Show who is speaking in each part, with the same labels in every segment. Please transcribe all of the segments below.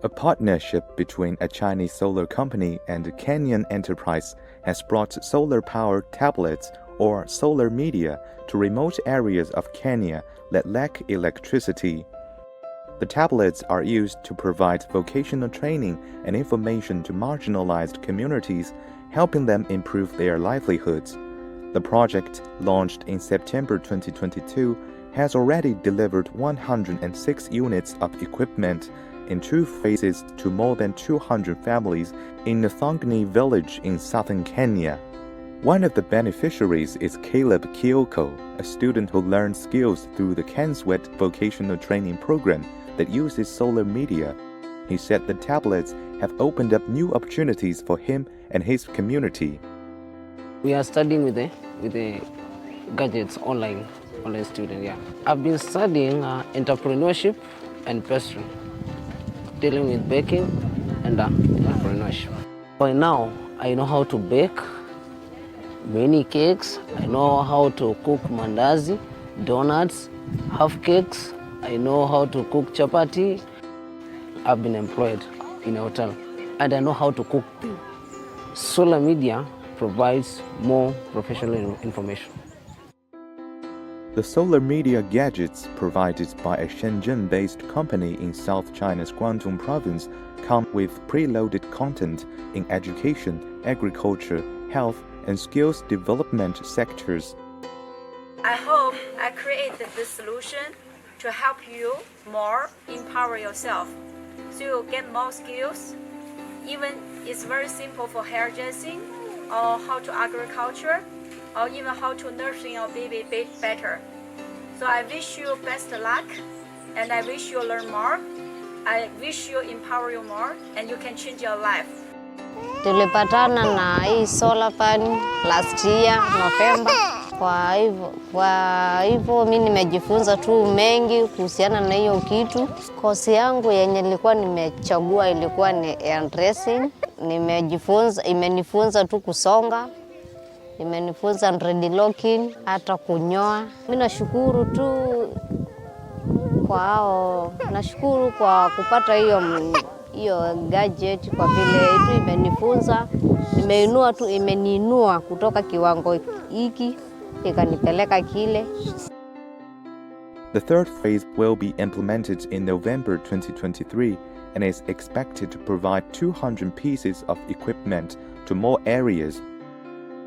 Speaker 1: A partnership between a Chinese solar company and a Kenyan enterprise has brought solar-powered tablets or solar media to remote areas of Kenya that lack electricity. The tablets are used to provide vocational training and information to marginalized communities, helping them improve their livelihoods. The project, launched in September 2022, has already delivered 106 units of equipment in 2 phases to more than 200 families in Nathangni village in southern Kenya. One of the beneficiaries is Caleb Kyoko, a student who learned skills through the Kenswet vocational training program that uses solar media. He said the tablets have opened up new opportunities for him and his community.
Speaker 2: We are studying with the gadgets online student, yeah. I've been studying entrepreneurship and pastry, dealing with baking and entrepreneurship. By now, I know how to bake many cakes. I know how to cook mandazi, donuts, half cakes. I know how to cook chapati. I've been employed in a hotel, and I know how to cook them. Solar media provides more professional information.
Speaker 1: The solar media gadgets provided by a Shenzhen-based company in South China's Guangdong province come with preloaded content in education, agriculture, health, and skills development sectors.
Speaker 3: I hope I created this solution to help you more empower yourself, so you get more skills. Even it's very simple for hairdressing, or how to agriculture, or even how to nursing your baby better. So I wish you best luck, and I wish you learn more. I wish you empower you more, and you can change your life.
Speaker 4: Tulipatana na hii solar pan last year November. Kwa hivyo mimi nimejifunza tu mengi kuhusiana na hiyo kitu. Kozi yangu yenye nilikuwa nimechagua ilikuwa ni hairdressing. Imenifunza tu kusonga. Imenifunza dreadlocking, hata kunyoa. Mimi nashukuru tu nashukuru kwa kupata hiyo gadget, kwa vile itu imenifunza, imeniinua kutoka kiwango hiki ikanipeleka kile.
Speaker 1: The third phase will be implemented in November 2023 and is expected to provide 200 pieces of equipment to more areas.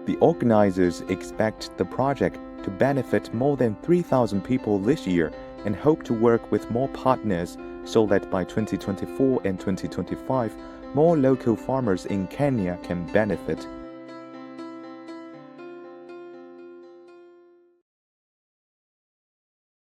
Speaker 1: The organizers expect the project to benefit more than 3,000 people this year and hope to work with more partners so that by 2024 and 2025, more local farmers in Kenya can benefit.